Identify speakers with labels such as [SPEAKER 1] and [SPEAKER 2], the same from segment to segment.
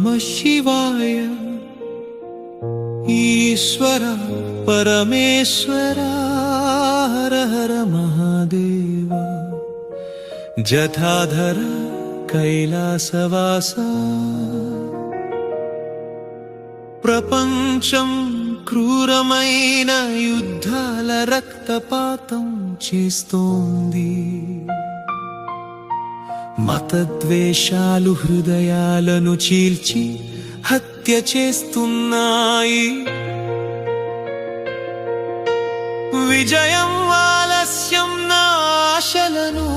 [SPEAKER 1] नमः शिवाय। ईश्वर परमेश्वर हर हर महादेव। जटाधर कैलासवासा। ప్రపంచం క్రూరమైన యుద్ధాల రక్తపాతం చేస్తోంది. మతద్వేషాలు హృదయాలను చీల్చి హత్య చేస్తున్నాయి. విజయం ఆలస్యం నా ఆశలను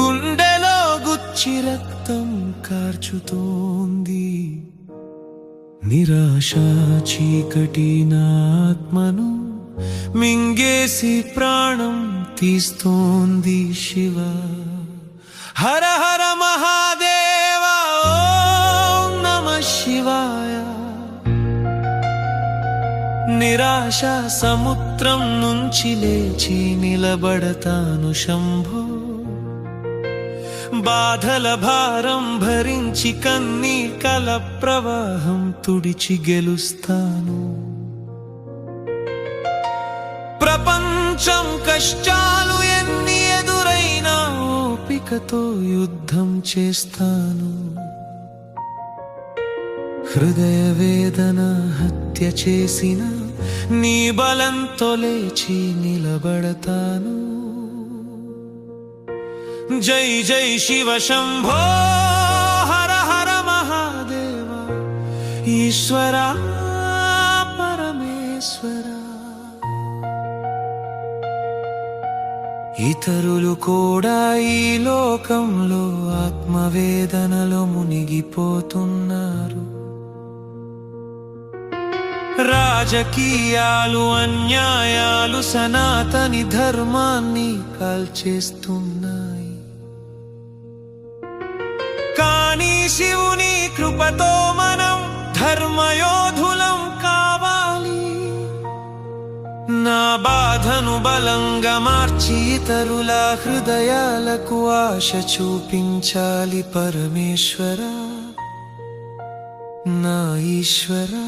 [SPEAKER 1] గుండెలో గుచ్చి రక్తం కార్చుతోంది. నిరాశ చీకటి నా ఆత్మను మింగేసి ప్రాణం తీస్తోంది. శివ హర హర మహాదేవ. ఓం నమః శివాయ. నిరాశ సముద్రం నుంచి లేచి నిలబడతాను శంభో. బాధల భారం భరించి కన్నీకల ప్రవాహం తుడిచి గెలుస్తాను. ప్రపంచం కష్టాలు ఎన్ని ఎదురైనా ఓపికతో యుద్ధం చేస్తాను. హృదయ వేదన హత్య చేసిన నీ బలంతో లేచి నిలబడతాను. జై జై శివ శంభో హర హర మహాదేవ. ఈశ్వర పరమేశ్వర. ఇతరులు కూడా ఈ లోకంలో ఆత్మవేదనలో మునిగిపోతున్నారు. రాజకీయాలు అన్యాయాలు సనాతని ధర్మాన్ని కాల్చేస్తున్నాయి. కానీ శివుని కృపతో మనం ధర్మయోధులం కావాలి. నా బాధను బలంగా మార్చి ఇతరుల హృదయాలకు ఆశ చూపించాలి. పరమేశ్వర నా ఈశ్వర.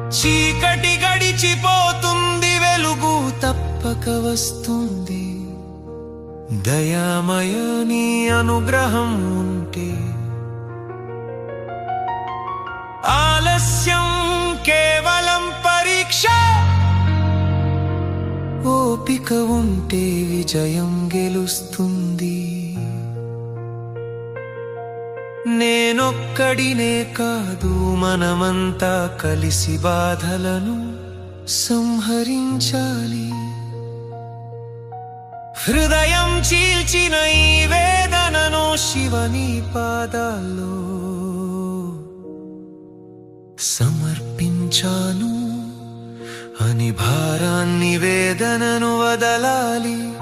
[SPEAKER 1] చీకటి గడిచిపోతుంది, వెలుగు తప్పక వస్తుంది. దయామయ నీ అనుగ్రహం ఉంటే ఆలస్యం కేవలం పరీక్ష. ఓపిక ఉంటే విజయం గెలుస్తుంది. నేనొక్కడినే కాదు, మనమంతా కలిసి బాధలను సంహరించాలి. హృదయం చీల్చిన ఈ వేదనను శివని పాదాల్లో సమర్పించాను అని భారాన్ని వేదనను వదలాలి.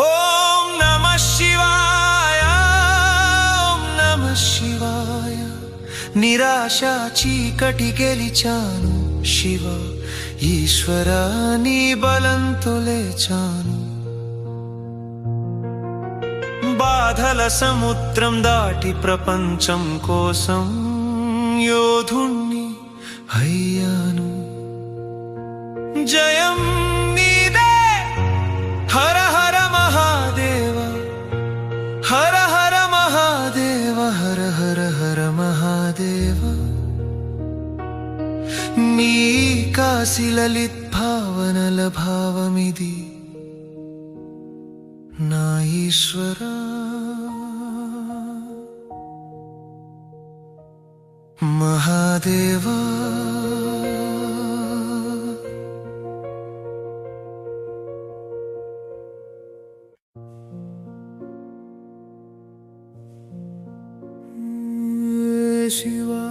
[SPEAKER 1] ఓం నమః శివాయ. ఓం నమః శివాయ. నిరాశ చీకటి గెలిచాను శివ. ఈశ్వర నీ బలంతో లేచాను. బాధల సముద్రం దాటి ప్రపంచం కోసం యోధుణ్ణి అయ్యాను. జయం నీదే హర హర మహాదేవ. హర హర మహాదేవ. హర హర హర మహాదేవ. నీ కాశీ లలిత్ భావనల భావమిది నా ఈశ్వర. మహాదేవా. శివా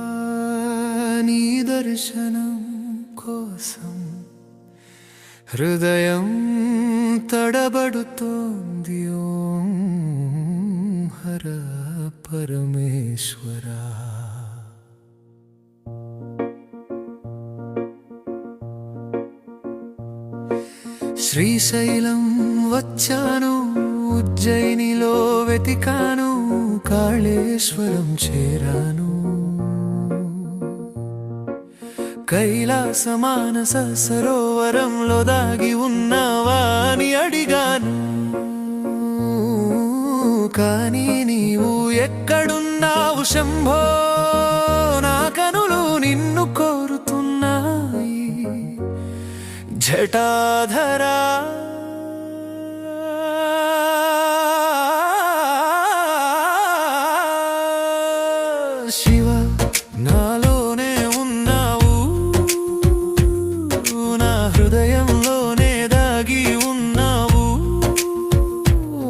[SPEAKER 1] నీ దర్శనం కోసం హృదయం తడబడుతోంది. ఓం హర పరమేశ్వర. శ్రీశైలం వచ్చాను ఉజ్జయినిలో వెతికాను, కాళేశ్వరం చేరాను. కైలాస మానస సరోవరంలో దాగి ఉన్నావా అని అడిగాను. కానీ నీవు ఎక్కడున్నావు శంభో, నా కనులు నిన్ను కోరుతున్నాయి. జటాధరా శివ, నాలోనే ఉన్నావు, నా హృదయంలోనే దాగి ఉన్నావు.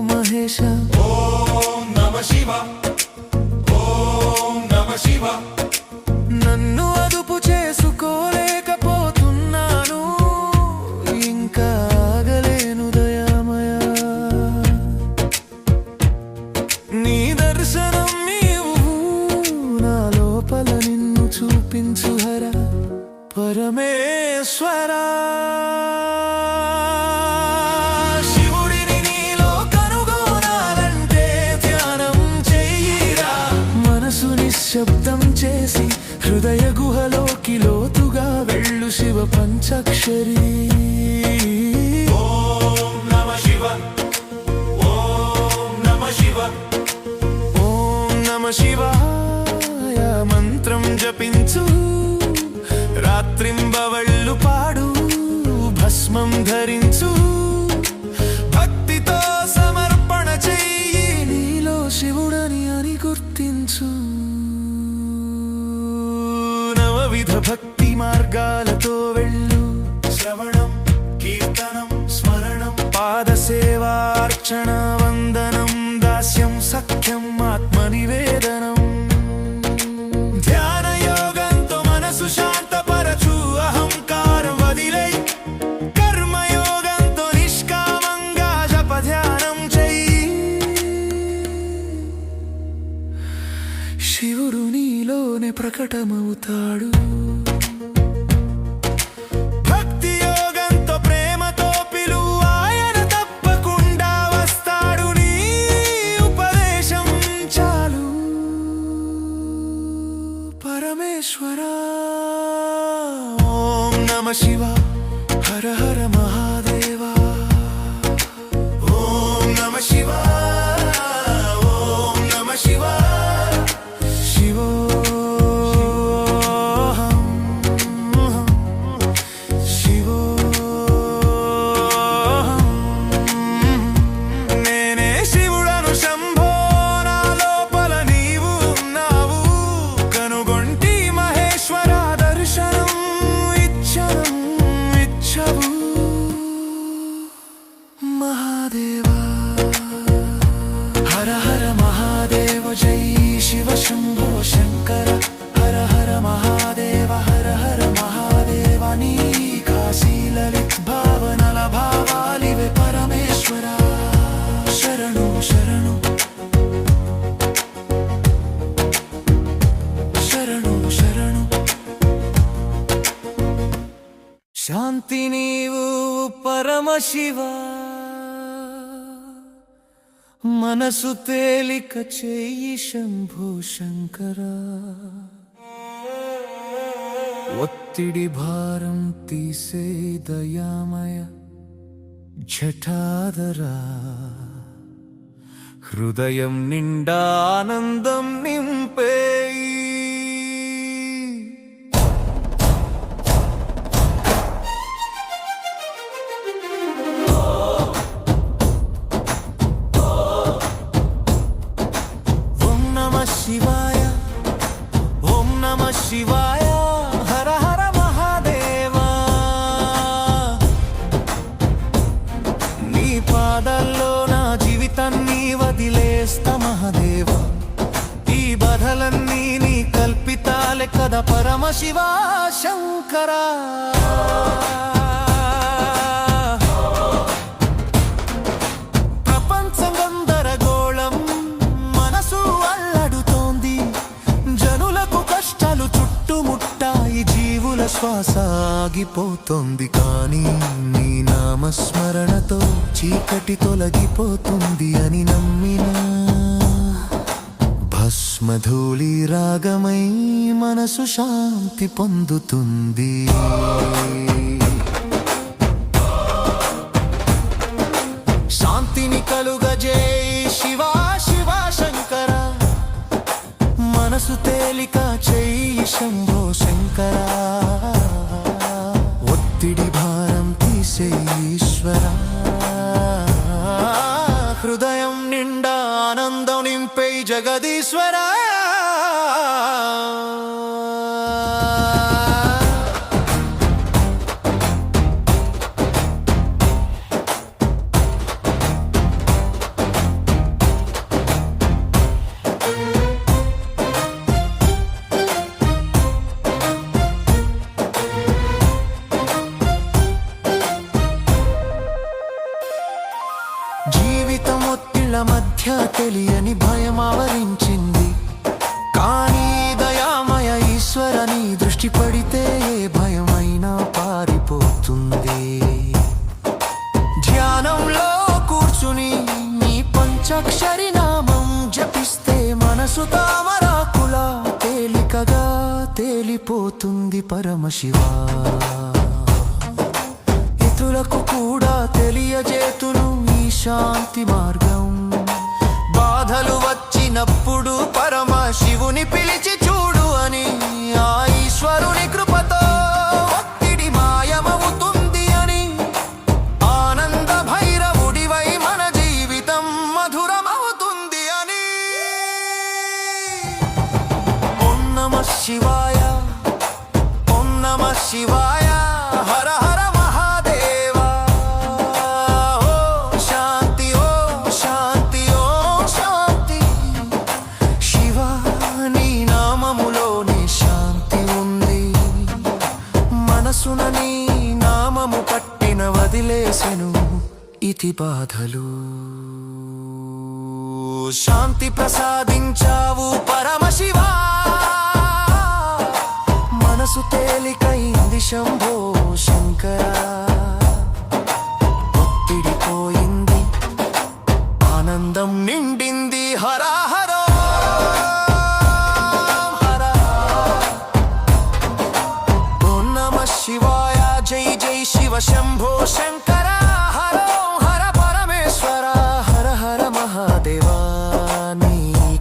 [SPEAKER 1] మహేశ
[SPEAKER 2] ఓం నమ శివ, ఓం నమ శివ.
[SPEAKER 1] నన్ను అదుపు చేసుకోలేకపోతున్నాను, ఇంకా ఆగలేను దయామయ. నీ దర్శనం నీవు, నా లోపల నిన్ను చూపించు హర పరమేశ్వరా. శివుడిని నీలో కనుగొనాలంటే ధ్యానం చెయ్యిరా. మనసు నిశ్శబ్దం చేసి హృదయ గుహలోకి లోతుగా వెళ్ళు శివ పంచాక్షరి.
[SPEAKER 2] ఓం నమ శివ, ఓం నమ శివ.
[SPEAKER 1] ఓం నమ శివాయ మంత్రం జపించు, రాత్రింబవళ్ళు పాడు, భస్మం ధరించు. భక్తితో సమర్పణ చెయ్యి, నీలో శివుడని అని గుర్తించు. నవవిధ భక్తి మార్గాలతో వెళ్ళు,
[SPEAKER 2] శ్రవణం, కీర్తనం, స్మరణం,
[SPEAKER 1] పాదసేవా, అర్చన, వందనం, దాస్యం, సఖ్యం, ఆత్మనివేదనం. ధ్యాన యోగంతో మనసు శాంతపరచు, అహంకారం వదిలై. కర్మయోగంతో నిష్కామంగా జప ధ్యానం చెయ్యి. శివుడు నీలోనే ప్రకటమవుతాడు. భక్తి యోగంతో ప్రేమతో పిలు, ఆయన తప్పకుండా వస్తాడు. నీ ఉపదేశం చాలు పరమేశ్వరా. ఓం నమ శివ, హర హర మహాదేవా. ఓం నమ శివ, ఓం నమ శివ. శివోహం, శివోహం. నేనే శివుడను శంభో, నా లోపల నీవు ఉన్నావు. కనుగొంటి మహేశ్వర దర్శనం, ఇచ్చనం ఇచ్చవు మహాదేవా. హర హర మహాదేవ, జై శివ శంభో శంకర. హర హర మహాదేవ, హర హర మహాదేవ. నీ కాశీ లలిత్ భావనల భావాలివే పరమేశ్వర. శరణు శరణు, శరణు శరణు. శాంతి నీవు పరమశివ, మనసు తేలిక చెయ్యి శంభో శంకర. ఒత్తిడి భారం తీసే దయామయ జఠాధరా. హృదయం నిండా ఆనందం నింపేయి. ఓం నమ శివాయ, ఓం నమ శివాయ. హర హర మహాదేవా. నీ పాదాల్లో నా జీవితాన్ని వదిలేస్తా మహాదేవా. ఈ బాధలన్నీ నీ కల్పితాలే కదా పరమశివ శంకరా. ప్రపంచం గందరగోళం, మనసు అల్లడుతోంది. జనులకు కష్టాలు చుట్టుముట్టాయి, జీవుల
[SPEAKER 3] శ్వాస ఆగిపోతోంది, కానీ నీ నామస్మరణతో చీకటి తొలగిపోతుంది అని నమ్మినా. భస్మధూళి రాగమై మనసు శాంతి పొందుతుంది. శాంతిని కలుగజేయి శివా శివ శంకర, మనసు తేలిక చెయ్యి శంభో శంకర, ఒత్తిడి భారం తీసే ఈశ్వర, హృదయం నిండా ఆనందం నింపే జగదీశ్వర. జీవితం ఒత్తిళ్ల మధ్య తెలియని భయం ఆవరించింది, కానీ దయామయ ఈశ్వర నీ దృష్టి పడితే ఏ భయమైనా పారిపోతుంది. ధ్యానంలో కూర్చుని నీ పంచాక్షరి నామం జపిస్తే మనసు తామరాకులా తేలికగా తేలిపోతుంది పరమశివా. ఇతరులకు కూడా తెలియజేతును ఈ శాంతి మార్గం. బాధలు వచ్చినప్పుడు పరమ శివుని పిలిచి చూడు అని, ఆ ఈశ్వరుని కృపతో ఒత్తిడి మాయమవుతుంది అని, ఆనంద భైరవుడివై మన జీవితం మధురమవుతుంది అని. ఓం నమః శివాయ, ఓం నమః శివాయ, హర హర మనసునని నామము పట్టిన వదిలేసెను ఇతి బాధలు. శాంతి ప్రసాదించావు పరమశివా, మనసు తేలికైంది శంభో శంకర, ఒత్తిడి పోయింది ఆనందం నిండింది హర హర. శివాయ జై జై శివ శంభో శంకర, హర హర పరమేశ్వర, హర హర మహాదేవా. నీ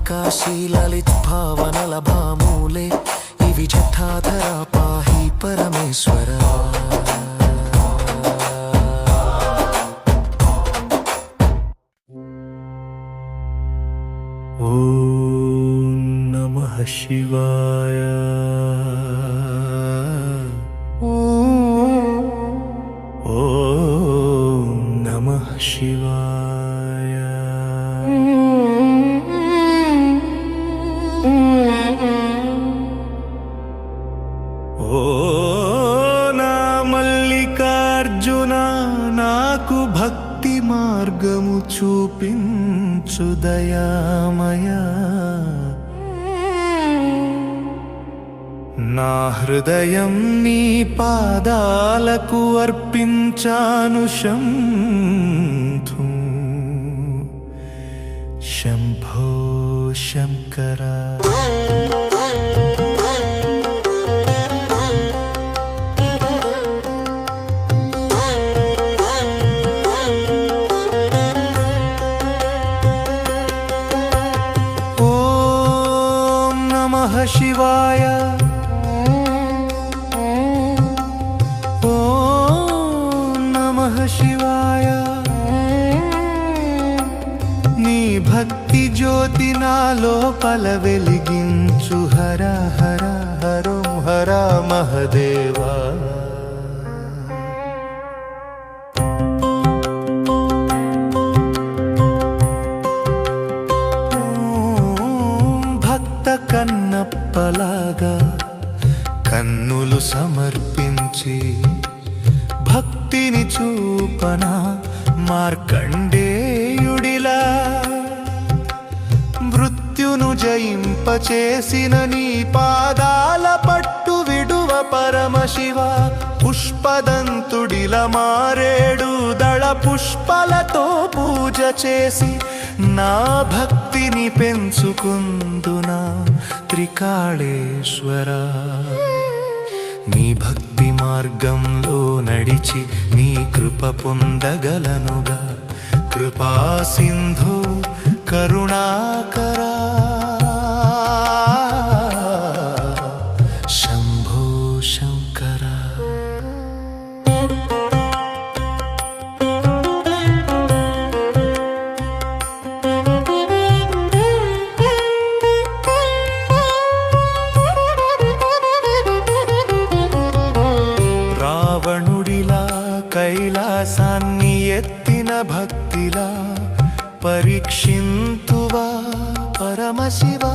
[SPEAKER 3] కాశీ లలిత్ భావనల భామూలే ఇవి జఠాధర పాహి పరమేశ్వర. ఓం నమః శివాయ. ఓం నమః శివాయ. ఓ నా మల్లికార్జున, నాకు భక్తి మార్గము చూపించు దయామయ. నా హృదయం నీ పాదాలకు అర్పించాను శంభో శంభో శంకర. ఓం నమః శివాయ. శివాయ. నీ భక్తి జ్యోతి నాలో పల వెలిగించు హర హర హరం హర మహదేవా. భక్త కన్నప్పలాగా కన్నులు సమర్పించి భక్తిని చూపన మార్కండేయుడిలా, మృత్యును జయింపచేసిన నీ పాదాల పట్టు విడువ పరమశివ పుష్పదంతుడిల మారేడు దళ పుష్పలతో పూజ చేసి నా భక్తిని పెంచుకుందునా త్రికాళేశ్వరా. నీ భక్తి మార్గంలో నడిచి నీ కృప పొందగలనుగా. కృపా సింధు కరుణాకరా శంభో శంకరా. రావణుడిలా కైలాసాన్ని ఎత్తిన భక్తిలా పరీక్షింతువా పరమశివా.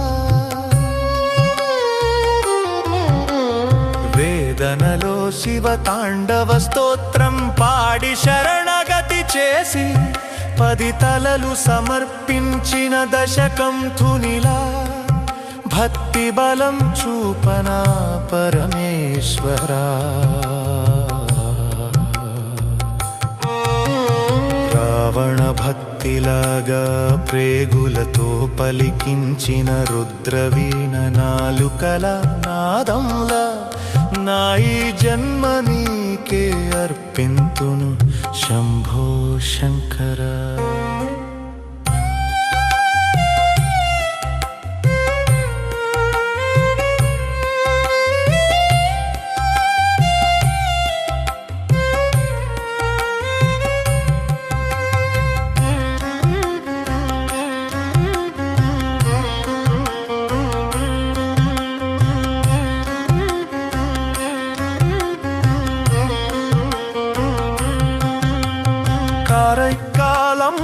[SPEAKER 3] వేదనలో శివ తాండవ స్తోత్రం పాడి శరణగతి చేసి 10 తలలు సమర్పించిన దశకంఠునిలా భక్తి బలం చూపనా పరమేశ్వరా. రావణ భక్తిలాగా ప్రేగులతో పలికించిన రుద్రవీణ నాలుకల నాదంలా నా ఈ జన్మ నీకే అర్పింతును శంభో శంకరా.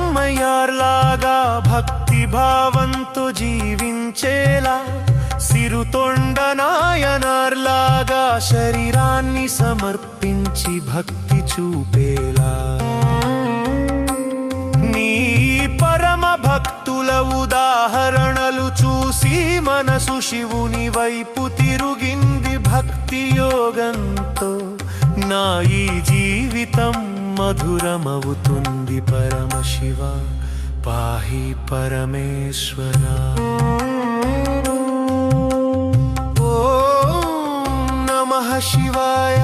[SPEAKER 3] కారైకాలమ్మయార్లాగా భక్తి భావంతో జీవించేలా సిరుతొండ నాయనార్లాగా శరీరాన్ని సమర్పించి భక్తి చూపేలా నీ పరమ భక్తుల ఉదాహరణలు చూసి మనసు శివుని వైపు తిరుగింది భక్తి యోగంతో. నా ఈ జీవితం మధురమవుతుంది పరమశివ పాహి పరమేశ్వరా. ఓం నమః శివాయ.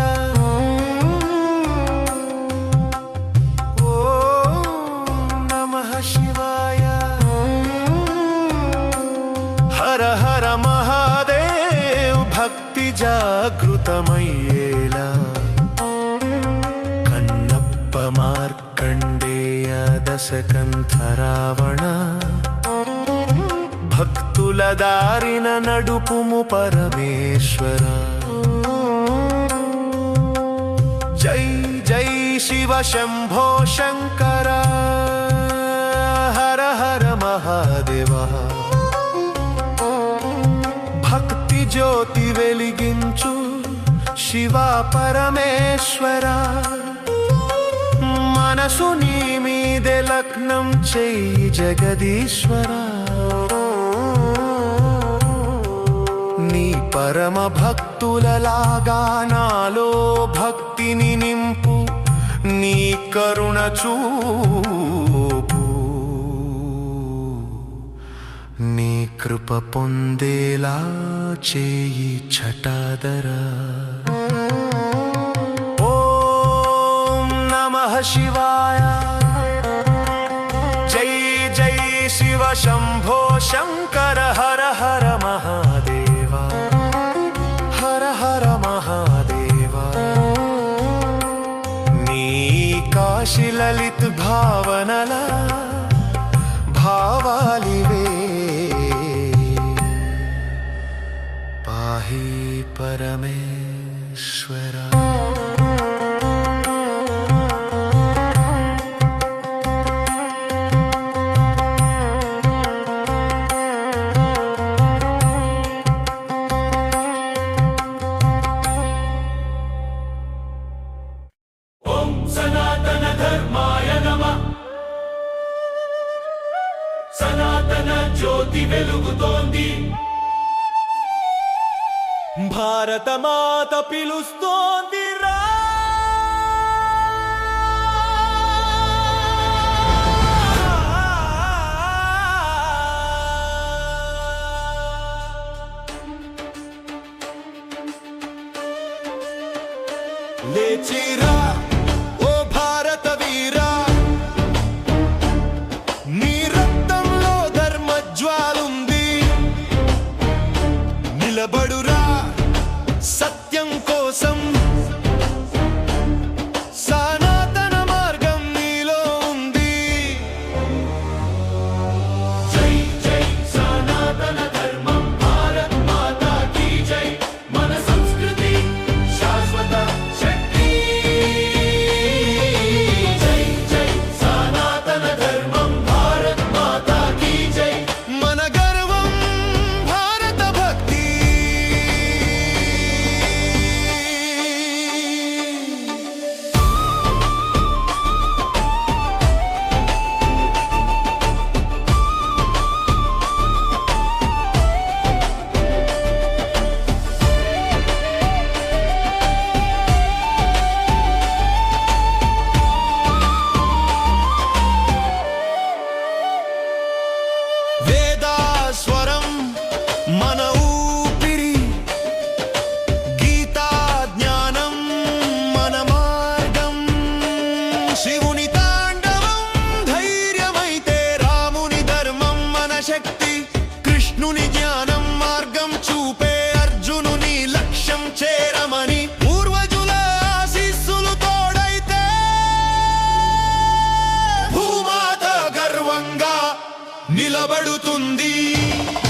[SPEAKER 3] ఓం నమః శివాయ. హర హర మహాదేవ్. భక్తి జాగృతమయ్యేలా మార్కండేయ దశకంఠ రావణ భక్తుల దారిన నడుపుము పరమేశ్వరా. జై జై శివ శంభో శంకర. హర హర మహాదేవ. భక్తి జ్యోతి వెలిగించు శివ పరమేశ్వరా. మనసు నీ మీదే లగ్నం చెయ్యి జగదీశ్వరా. నీ పరమ భక్తులలాగా నాలో భక్తిని నింపు. నీ కరుణ చూపు. నీ కృప పొందేలా చేయి ఛటాదరా. నమః శివాయ. జై జై శివ శంభో శంకర. హర హర మహాదేవ. హర హర మహాదేవ. నీ కాశీ లలిత్ భావనల భావాలివే పాహి పరమేశ్వరా.
[SPEAKER 2] సనాతన జ్యోతి వెలుగుతోంది.
[SPEAKER 3] భారతమాత పిలుస్తోందిరా. లేచిరా ఓ భారత వీరా, నీ రక్తంలో ధర్మజ్వాలుంది. నిలబడురా సత్యం కోసం, సనాతన మార్గం నీలో ఉంది. జై జై సనాతన ధర్మం, భారత్ మాతా కీ జై. మన సంస్కృతి శాశ్వత శక్తి. జై జై సనాతన ధర్మం, భారత్ మాతా కీ జై. మన గర్వం భారత భక్తి. వేదాస్వరం మన ఊపిరి, గీతా జ్ఞానం మన మార్గం. శివుని తాండవం ధైర్యమైతే, రాముని ధర్మం మన శక్తి. కృష్ణుని జ్ఞానం మార్గం చూపే, అర్జునుని లక్ష్యం చేరమని. పూర్వజుల ఆశీస్సులు తోడైతే, భూమాత గర్వంగా నిలబడుతుంది.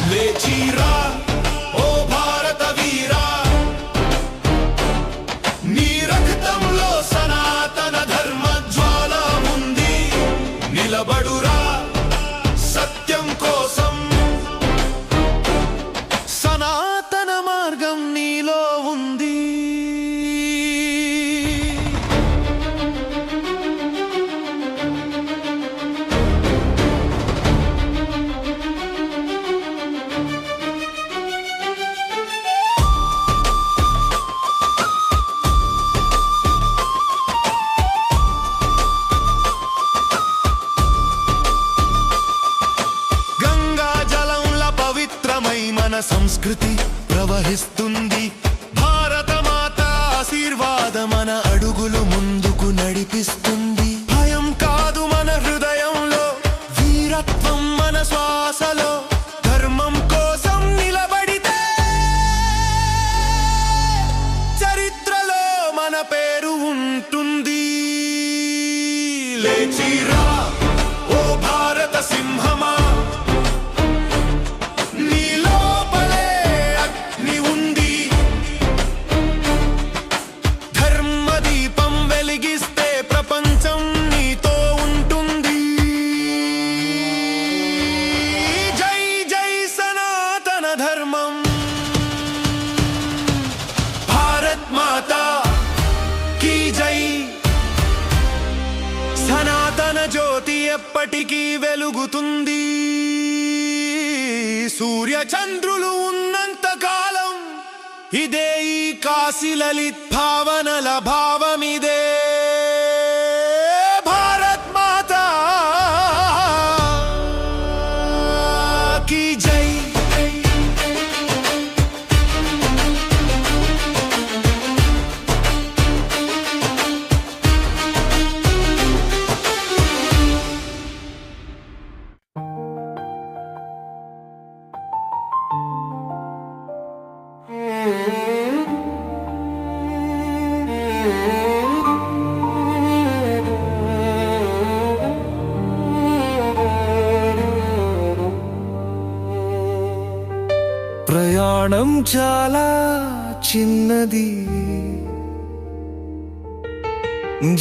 [SPEAKER 3] లేచిరా ఓ భారత వీరా, నీ రక్తంలో సనాతన ధర్మ జ్వాల ఉంది. నిలబడురా సత్యం కోసం, సనాతన మార్గం నీలో ఉంది. గంగా జలంలా పవిత్రమై మన సంస్కృతి ప్రవహిస్తుంది. భారత మాత ఆశీర్వాదం మన అడుగులు ముందుకు నడిపిస్తుంది. భయం కాదు మన హృదయంలో, వీరత్వం మన శ్వాసలో. ధర్మం కోసం నిలబడితే చరిత్రలో మన పేరు ఉంటుంది. లేచిరా ఓ భారత సింహమా, నీ లోపలే అగ్ని ఉంది. ధర్మ దీపం వెలిగిస్తే ప్రపంచం నీతో ఉంటుంది. జై జై సనాతన ధర్మం, భారత్ మాతా కీ జై. సనాతన జ్యోతి ఎప్పటికీ వెలుగుతుంది. సూర్య చంద్రులు ఉన్నంత కాలం ఇదే ఈ కాశీ లలిత్ భావనల భావమిదే. భారత్ మాతా కీ జై. ప్రయాణం చాలా చిన్నది,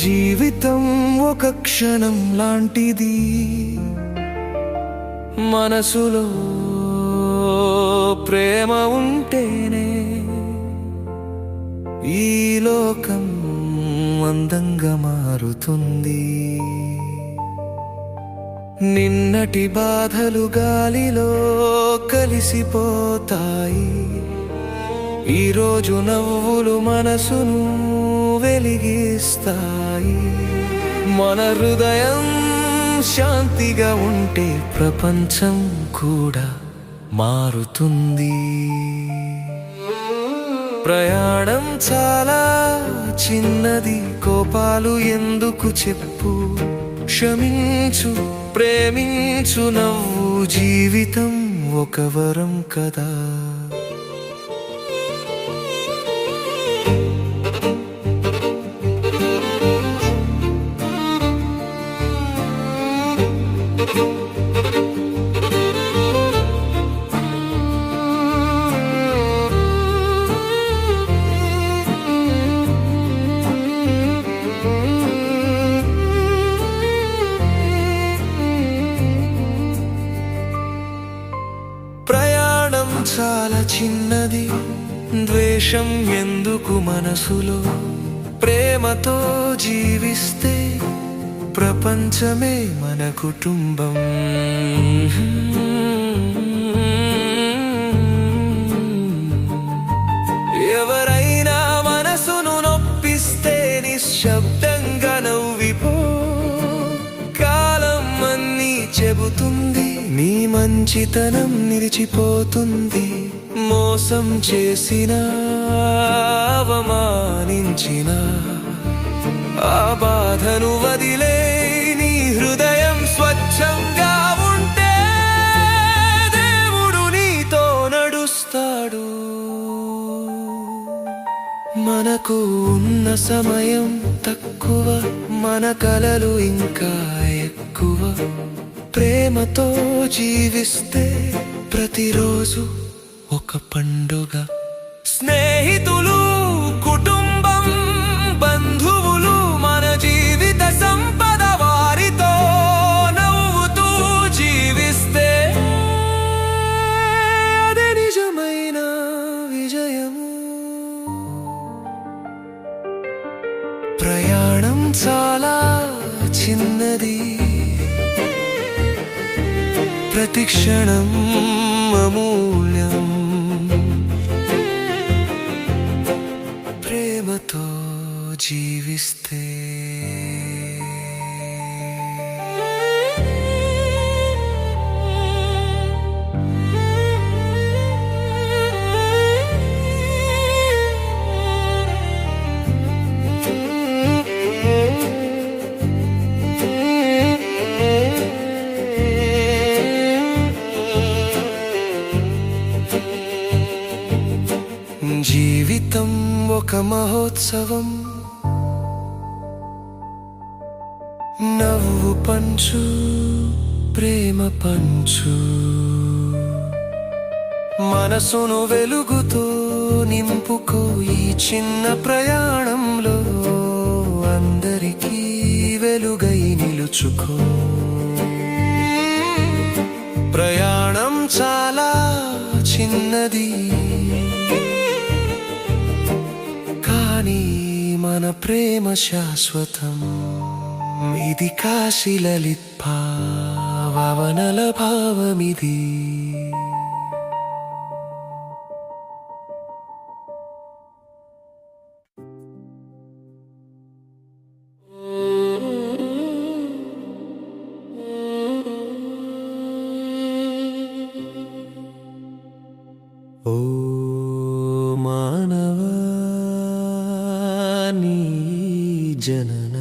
[SPEAKER 3] జీవితం ఒక క్షణం లాంటిది. మనసులో ప్రేమ ఉంటేనే ఈ లోకం అందంగా మారుతుంది. నిన్నటి బాధలు గాలిలో కలిసిపోతాయి, ఈరోజు నవ్వులు మనసును వెలిగిస్తాయి. మన హృదయం శాంతిగా ఉంటే ప్రపంచం కూడా మారుతుంది. ప్రయాణం చాలా చిన్నది, కోపాలు ఎందుకు చెప్పు, క్షమించు, ప్రేమించు, నవ్వు, జీవితం ఒక వరం కదా. ప్రయాణం చాలా చిన్నది, ద్వేషం ఎందుకు మనసులో, ప్రేమతో జీవిస్తే ప్రపంచమే మన కుటుంబం. ఎవరైనా మనసును నొప్పిస్తే నిశ్శబ్దంగా నవ్విపో, కాలం అన్నీ చెబుతుంది, నీ మంచితనం నిలిచిపోతుంది. మోసం చేసినా, అవమానించినా, ఆ బాధను వదిలే, నీ హృదయం స్వచ్ఛంగా ఉంటే దేవుడు నీతో నడుస్తాడు. మనకు ఉన్న సమయం తక్కువ, మన కలలు ఇంకా ఎక్కువ. ప్రేమతో జీవిస్తే ప్రతిరోజు ఒక పండుగ. స్నేహితులు, కుటుంబం, బంధువులు మన జీవిత సంపద. వారితో నవ్వుతూ జీవిస్తే అదే నిజమైన విజయము. ప్రయాణం చాలా చిన్నది, ప్రతి క్షణం అమూల్యం. ప్రేమతో జీవిస్తే జీవితం ఒక మహోత్సవం. నవ్వు పంచు, ప్రేమ పంచు, మనసును వెలుగుతో నింపుకో. ఈ చిన్న ప్రయాణంలో అందరికీ వెలుగై నిలుచుకో. ప్రయాణం చాలా చిన్నది, కానీ మన ప్రేమ శాశ్వతం. ఇది కాశీ లలిత్ భావనల భావమిది. ఓ మానవా, నీ జనన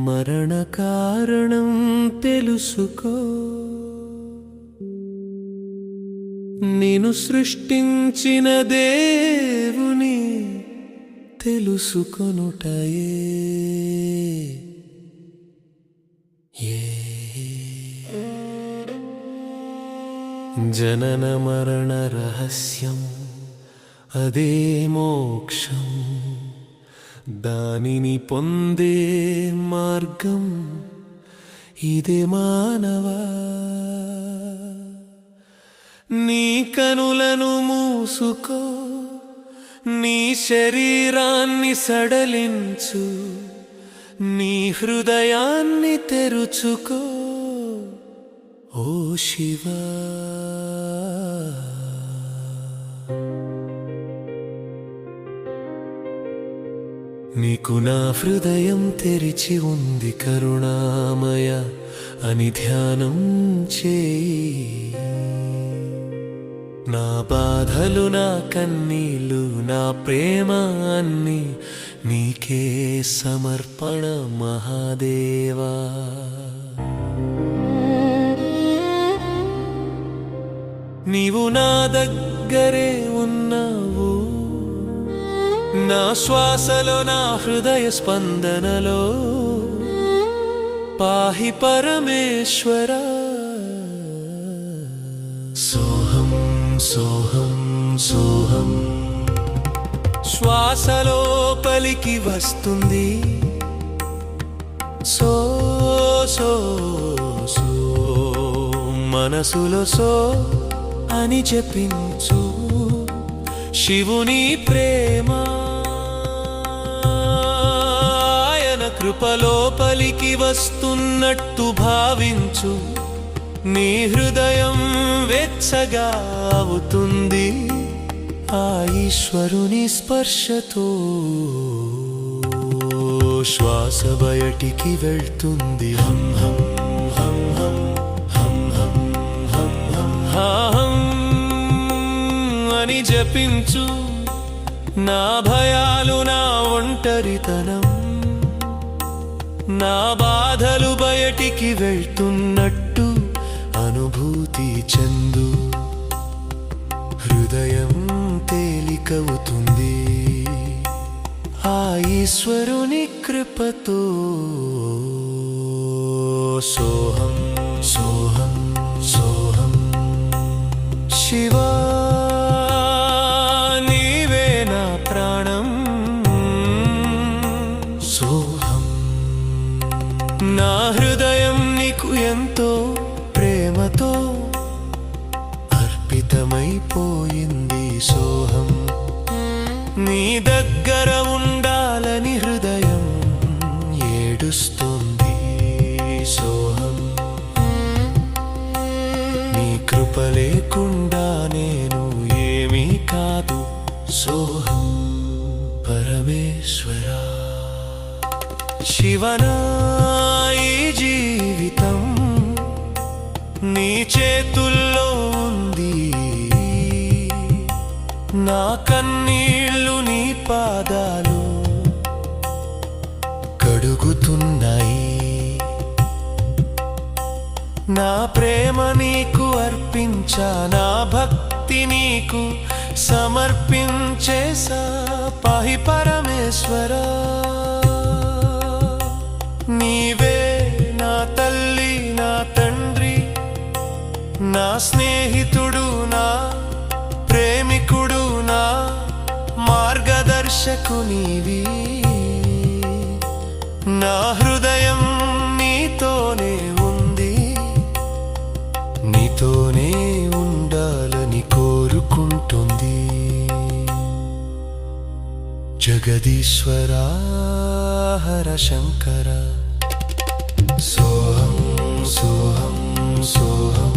[SPEAKER 3] మరణ కారణం తెలుసుకో. నిన్ను సృష్టించిన దేవుని తెలుసుకొనుటయే జనన మరణ రహస్యం, అదే మోక్షం. దానిని పొందే మార్గం ఇదే మానవా. నీ కనులను మూసుకో, నీ శరీరాన్ని సడలించు, నీ హృదయాన్ని తెరుచుకో. ఓ శివా. నీకు నా హృదయం తెరిచి ఉంది కరుణామయ అని ధ్యానం చేయి. నా బాధలు నా కన్నీళ్ళు నా ప్రేమ అన్ని నీకే సమర్పణ మహాదేవా. నీవు నా దగ్గరే ఉన్నావు, నా శ్వాసలో నా హృదయ స్పందనలో. పాహి పరమేశ్వరా. సోహం సోహం సోహం శ్వాసలో పలికి వస్తుంది సో సో సో. మనసులో సో అని జపించు. శివుని ప్రేమ ఆయన కృపలో పలికి వస్తున్నట్టు భావించు. నీ హృదయం వెచ్చగా అవుతుంది ఆ ఈశ్వరుని స్పర్శతో. శ్వాస బయటికి వెళ్తుంది హం హం హం హం హం హం హం హం హం అని జపించు. నా భయాలు నా ఒంటరితనం నా బాధలు బయటికి వెళ్తున్నట్టు అనుభూతి చెందు. హృదయం తేలికవుతుంది ఆ ఈశ్వరుని కృపతో. సోహం సోహం సోహం శివా నీవే నా ప్రాణం. సోహం నా హృదయం నీకు ఎంతో ప్రేమతో అర్పితమైపోయింది. సోహం నీ దగ్గర ఉండాలని హృదయం ఏడుస్తుంది. సోహం నీ కృప లేకుండా నేను ఏమీ కాదు. సోహం పరమేశ్వరా. శివనా ఈ జీవితం నీ చేతుల్లో ఉంది. నా కన్నీళ్ళు నీ పాదాలు కడుగుతున్నాయి. నా ప్రేమ నీకు అర్పించా, నా భక్తి నీకు సమర్పించేసా. పాహి పరమేశ్వరా. నీవే నా తల్లి నా తండ్రి నా స్నేహితుడు నా ప్రేమికుడు నా మార్గదర్శకునివి. నా హృదయం నీతోనే ఉంది, నీతోనే ఉండాలని కోరుకుంటుంది. జగదీశ్వరా హర శంకర. సోహం సోహం సోహం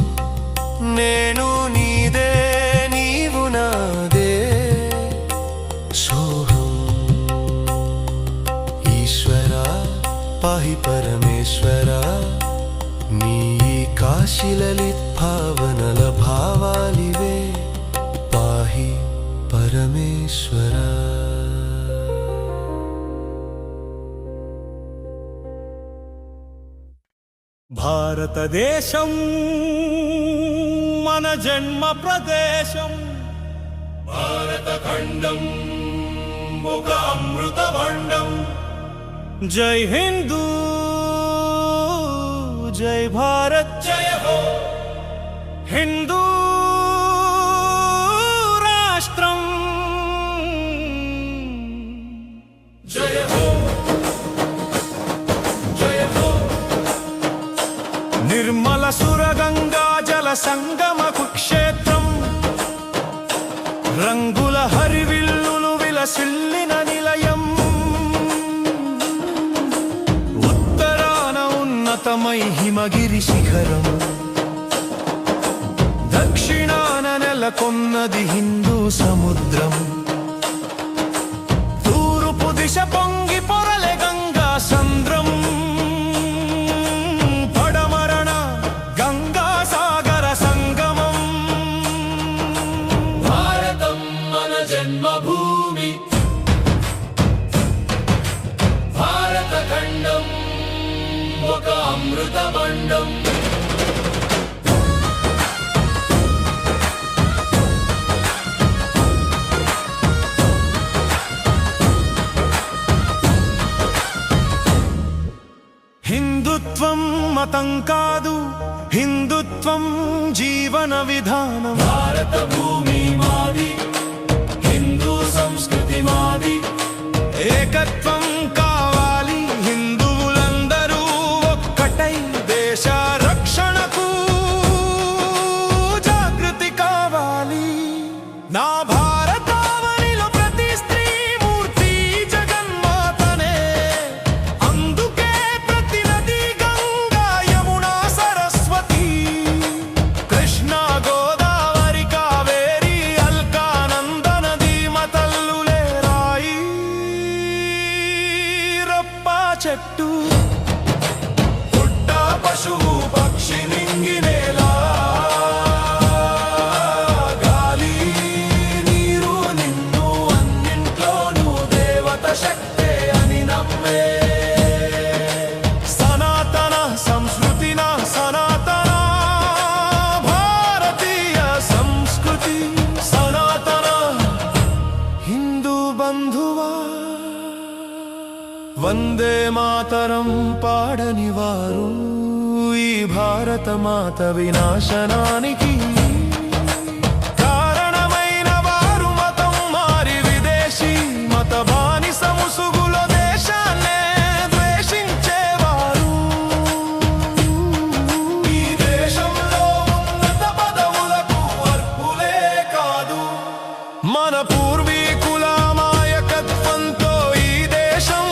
[SPEAKER 3] నేను నీదే నీవు నాదే. సోహం ఈశ్వరా పాహి పరమేశ్వరా. నీ కాశీలలిత్ భావనల భావాలివే. పాహి పరమేశ్వరా.
[SPEAKER 4] భారతదేశం మన జన్మ ప్రదేశం.
[SPEAKER 2] భారతఖండం ఒక అమృత భాండం.
[SPEAKER 4] జై హిందూ జై భారత్.
[SPEAKER 2] జయ హో
[SPEAKER 4] హిందూ రాష్ట్రం.
[SPEAKER 2] జయ హో జయ హో.
[SPEAKER 4] నిర్మల సురగంగా జల సంగమ కుక్షేత్రం. రంగుల హరివిల్లులు విలసిల్లిన నిలయం. ఉత్తరాన ఉన్నతమై హిమగిరి శిఖరం. దక్షిణాన నెలకొన్నది హిందూ సముద్రం. తూర్పు దిశ పొంగి మతం కాదు, హిందుత్వం జీవన విధానం.
[SPEAKER 2] భారత భూమి మాది, హిందూ సంస్కృతి మాది.
[SPEAKER 4] ఏకత్వం కావాలి, హిందువులందరూ ఒక్కటై దేశ రక్షణకు జాగృతి కావాలి. నా భారతావనిలో ప్రతి స్త్రీ మూర్తి జగన్మాతనే. అందుకే ప్రతి నది గంగా యమున సరస్వతి, కృష్ణ గోదావరి కావేరి అల్కానంద నది మతల్లులే రాయి రప్ప చెట్టు.
[SPEAKER 2] పుట్ట పశువు పక్షి నింగినేలా, గాలి నీరు నిన్ను అన్నింట్లోనూ దేవత శక్తే అని నమ్మే.
[SPEAKER 4] సనాతన సంస్కృతిన సనాతన భారతీయ సంస్కృతి, సనాతన హిందూ బంధువా. వందే మాతరం పాడని వారు ఈ భారత మాత వినాశనానికి కారణమైన వారు. మతం మారి విదేశీ మత బానిస ముసుగులో దేశాన్నే ద్వేషించేవారు.
[SPEAKER 2] ఈ దేశంలో ఉన్నత పదవులకు అర్హులే కాదు,
[SPEAKER 4] మన పూర్వీకుల మాయకత్వంతో ఈ దేశం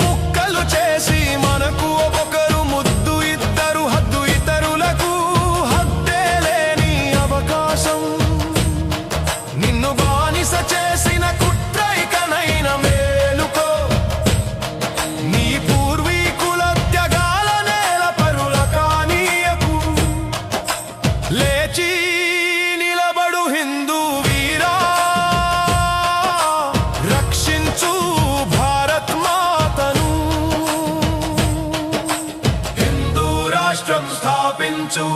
[SPEAKER 4] ముక్కలు చేసి మనకు ఒకరు ముద్దు, ఇద్దరు హద్దు, ఇతరులకు హద్దే లేని అవకాశం. నిన్ను బానిస చేసిన కుట్రైకనైన మేలుకో. నీ పూర్వీకుల త్యాగాల నేల పరుల కానీయకు. లేచి నిలబడు హిందూ వీరా, రక్షించు భారత్ మాతను.
[SPEAKER 2] హిందూ రాష్ట్రం స్థాపించు.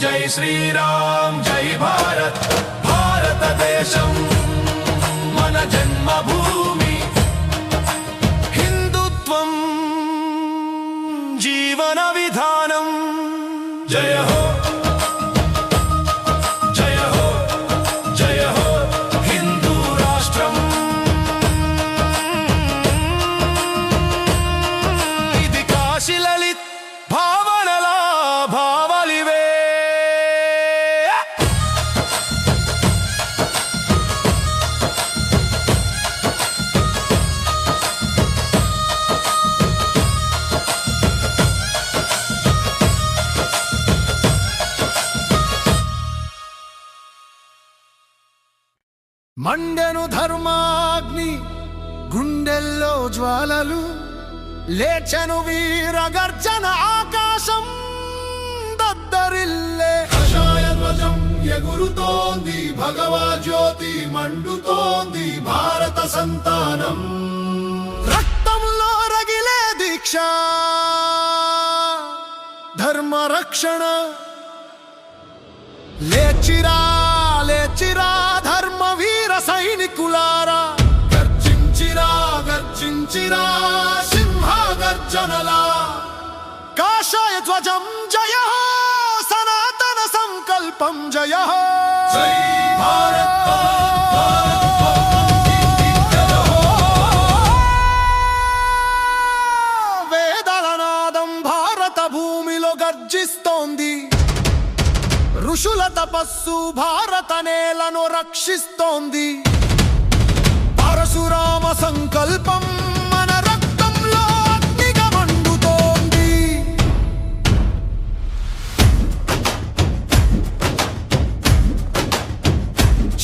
[SPEAKER 2] జై శ్రీరామ్ జై భారత్. భారతదేశం మన జన్మభూమి.
[SPEAKER 4] హిందుత్వం జీవన విధానం.
[SPEAKER 2] జయ హో, జయ హో, జయ హో హిందూ రాష్ట్రం.
[SPEAKER 4] ఇది కాశీ లలిత్ భావనల భావలివే. మండెను ధర్మాగ్ని, గుండెల్లో జ్వాలలు, లేచెను వీర గర్జన, ఆకాశం దద్దరిల్లే.
[SPEAKER 2] కాషాయ ధ్వజం ఎగురుతోంది, భగవా జ్యోతి మండుతోంది. భారత సంతానం
[SPEAKER 4] రక్తంలో రగిలే దీక్ష, ధర్మ రక్షణ. లేచిరా లేచిరా ధర్మ వీర సైనికులారా.
[SPEAKER 2] గర్జించిరా గర్జించిరా సింహ గర్జనలా.
[SPEAKER 4] కాషాయ ధ్వజం జయ హో, సనాతన సంకల్పం జయ హో.
[SPEAKER 2] జై భారత్ భారత్ భారత్ భారత్ జయ హో.
[SPEAKER 4] వేదల నాదం భారత భూమిలో గర్జిస్తోంది. ఋషుల తపస్సు భారత నేలను రక్షిస్తోంది. పరశురామ సంకల్పం మన రక్తంలో అగ్నిగా మండుతోంది.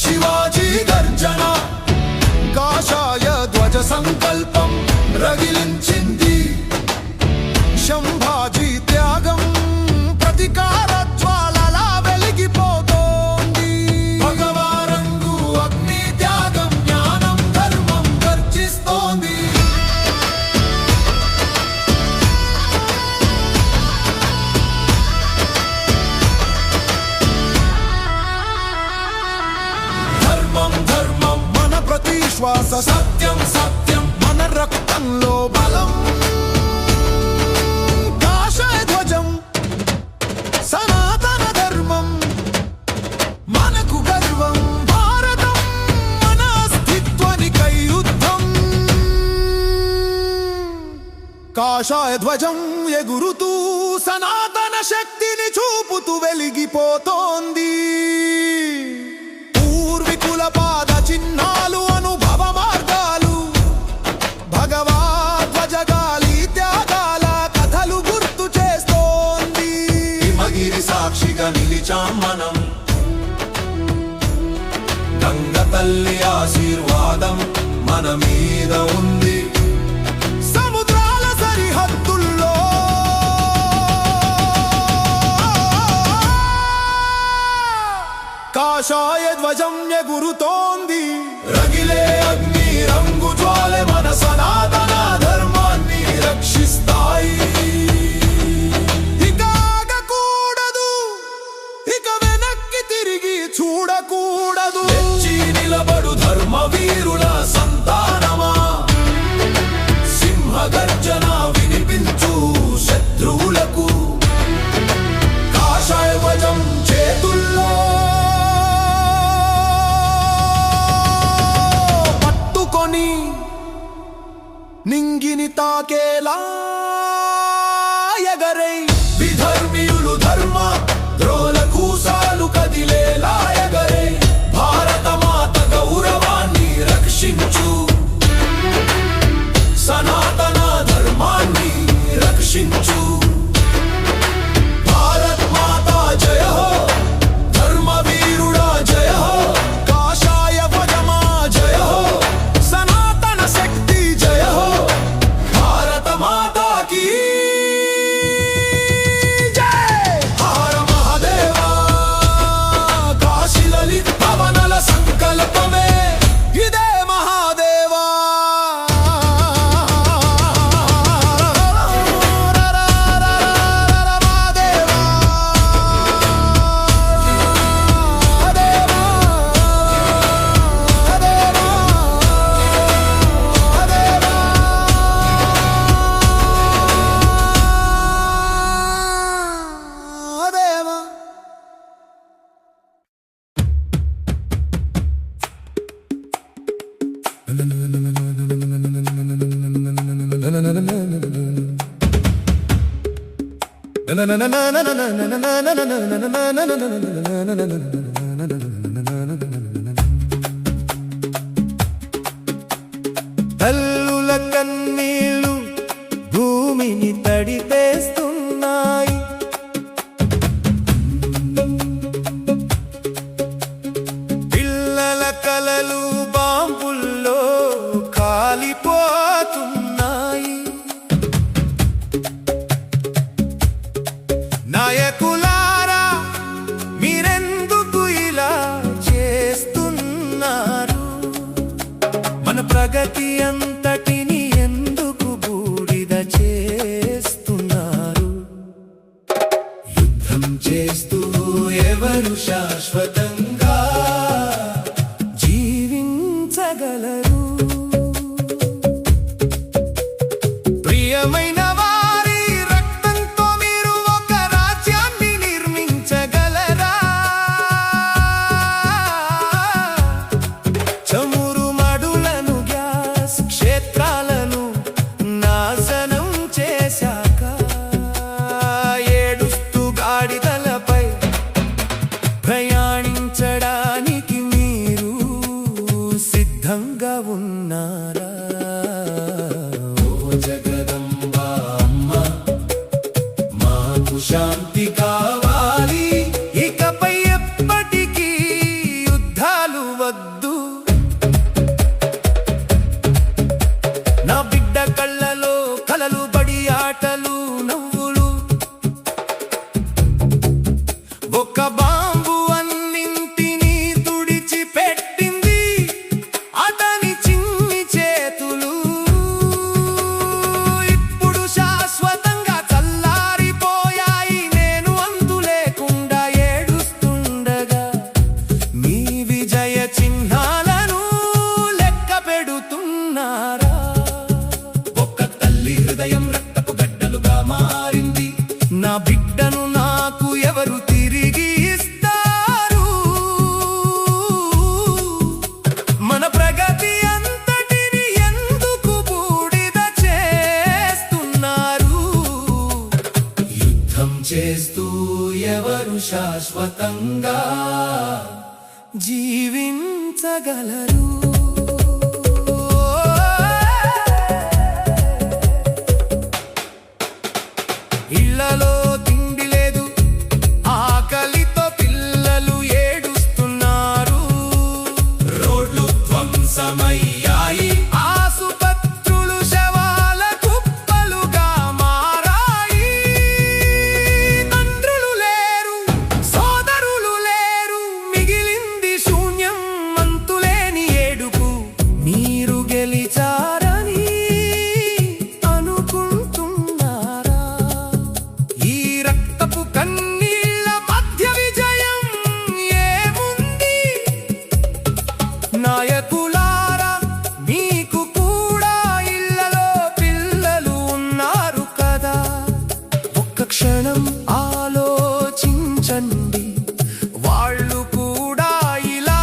[SPEAKER 2] శివాజీ గర్జన,
[SPEAKER 4] కాషాయ ధ్వజ సంకల్పం
[SPEAKER 2] రగిలించింది.
[SPEAKER 4] శంభాజీ త్యాగం ప్రతీకార జ్వాలలా వెలిగిపోతోంది.
[SPEAKER 2] భగవా రంగు అగ్ని త్యాగం జ్ఞానం ధర్మం గర్జిస్తోంది. ధర్మం ధర్మం
[SPEAKER 4] మన ప్రతి శ్వాస
[SPEAKER 2] సత్యం సత్యం
[SPEAKER 4] మన రక్తంలో బలం. కాషాయ ధ్వజం కాషాయ ధ్వజం ఎగురుతూ సనాతన శక్తిని చూపుతూ వెలిగిపోతోంది. పూర్వీకుల పాద చిహ్నాలు, అనుభవ మార్గాలు, భగవద్ధ్వజగాలి త్యాగాల కథలు గుర్తు చేస్తోంది.
[SPEAKER 2] హిమగిరి సాక్షిగా నిలిచాం మనం, గంగ తల్లి ఆశీర్వాదం మన మీద ఉంది.
[SPEAKER 4] సముద్రాల సరిహద్దుల్లో కాషాయ ధ్వజం ఎగురుతోంది.
[SPEAKER 2] రగిలే అగ్ని రంగు జ్వాలె మన సనాతన ధర్మాన్ని రక్షిస్తాయి.
[SPEAKER 4] ఇక ఆగకూడదు, ఇక వెనక్కి తిరిగి చూడకూడదు.
[SPEAKER 2] తెచ్చి నిలబడు ధర్మ వీరుల సంతానమా, సింహ గర్జన వినిపించు శత్రువులకు. కాషాయ ధ్వజం చేతుల్లో
[SPEAKER 4] పట్టుకొని నింగిని తాకేలా ఎగరై
[SPEAKER 2] విధర్మీయులు ధర్మ ద్రోల కూసాలు కదిలేలా ఎగరే. భారత మాత గౌరవాన్ని రక్షించు, సనాతన ధర్మాన్ని రక్షించు. భారత్ మాతా జయ హో, ధర్మ వీరుడా జయ హో.
[SPEAKER 4] కాషాయ ధ్వజమా
[SPEAKER 2] జయ హో,
[SPEAKER 4] సనాతన శక్తి
[SPEAKER 2] జయ హో. భారత మాతా కీ
[SPEAKER 4] జై.
[SPEAKER 2] హర మహాదేవా. కాశీ లలిత భవనల సంకల్పమే
[SPEAKER 4] ఇదే మహాదేవా. తల్లుల కన్నీళ్ళు భూమిని తడిపేస్తున్నాయి. పిల్లల కలలు బాంబుల్లో కాలిపోతున్నాయి. నాయకులారా, మీరెందుకు ఇలా చేస్తున్నారు? మన ప్రగతి అంతటిని ఎందుకు బూడిద చేస్తున్నారు?
[SPEAKER 2] యుద్ధం చేస్తూ ఎవరు శాశ్వతంగా
[SPEAKER 4] జీవించగలరు? ప్రియమైన వారి రక్తంతో మీరు ఒక రాజ్యాన్ని నిర్మించగలరా? చమురు మడులను, గ్యాస్ క్షేత్రాలను నాశనం చేశాక ఏడుస్తూ గాడిదలపై ప్రయాణించడానికి మీరు సిద్ధంగా ఉన్నారా?
[SPEAKER 2] ఓ జగదంబా అమ్మ, మాకు శాంతి కావాలి.
[SPEAKER 4] ఇకపై ఎప్పటికీ యుద్ధాలు వద్దు. నా బిడ్డ కళ్ళలో కలలు, బడి ఆటలు, నవ్వులు. ఒక బాంబు అన్నింటినీ తుడిచిపెట్టింది, అతని చిన్ని చేతులు. ఇప్పుడు శాశ్వతంగా చల్లారిపోయాయి. నేను అంతు లేకుండా ఏడుస్తుండగా మీ విజయ చిహ్నాలను లెక్క పెడుతున్నారా?
[SPEAKER 2] ఒక్క చేస్తూ ఎవరు శాశ్వతంగా
[SPEAKER 4] జీవించగలరు. ఇళ్లలో తిండి లేదు, ఆకలితో పిల్లలు ఏడుస్తున్నారు.
[SPEAKER 2] రోడ్లు ధ్వంసమయ్యాయి,
[SPEAKER 4] ఆసుపత్రులు శవాల కుప్పలుగా మారాయి. తండ్రులు లేరు, సోదరులు లేరు, మిగిలింది శూన్యం, అంతులేని ఏడుపు. మీరు గెలిచారని అనుకుంటున్నారా? ఈ రక్తపు కన్నీళ్ల మధ్య విజయం ఏముంది? నాయకులారా, మీకు కూడా ఇళ్లలో పిల్లలు ఉన్నారు కదా. ఒక్క క్షణం ఆలోచించండి, వాళ్ళు కూడా ఇలా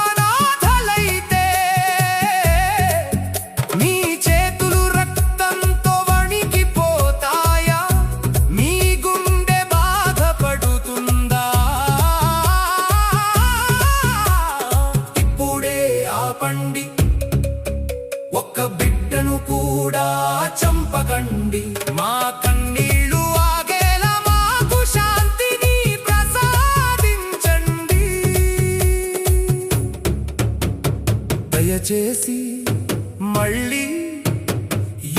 [SPEAKER 4] అనాథలైతే మీ చేతులు రక్తంతో వణికిపోతాయా? మీ గుండె బాధపడుతుందా? ఇప్పుడే ఆపండి, ఒక్క బిడ్డను కూడా చంపకండి. మా కన్నీళ్లు ఆగేలా మాకు శాంతిని ప్రసాదించండి. దయచేసి మళ్ళీ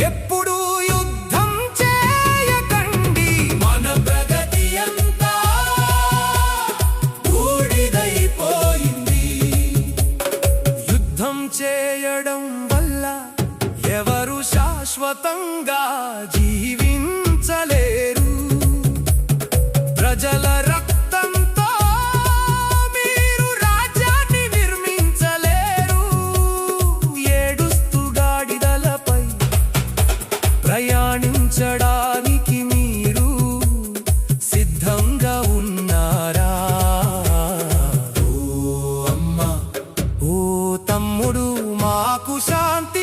[SPEAKER 4] ఎప్పుడు యుద్ధం చేయకండి.
[SPEAKER 2] మన ప్రగతి అంతా బూడిదైపోయింది.
[SPEAKER 4] యుద్ధం చేయడం వల్ల ఎవరు శాశ్వతంగా జీవించలేరు. ప్రజల రక్తంతో మీరు రాజ్యాన్ని నిర్మించలేరు. ఏడుస్తూ గాడిదలపై ప్రయాణించడానికి మీరు సిద్ధంగా ఉన్నారా?
[SPEAKER 2] ఓ అమ్మా,
[SPEAKER 4] ఓ తమ్ముడు, మాకు శాంతి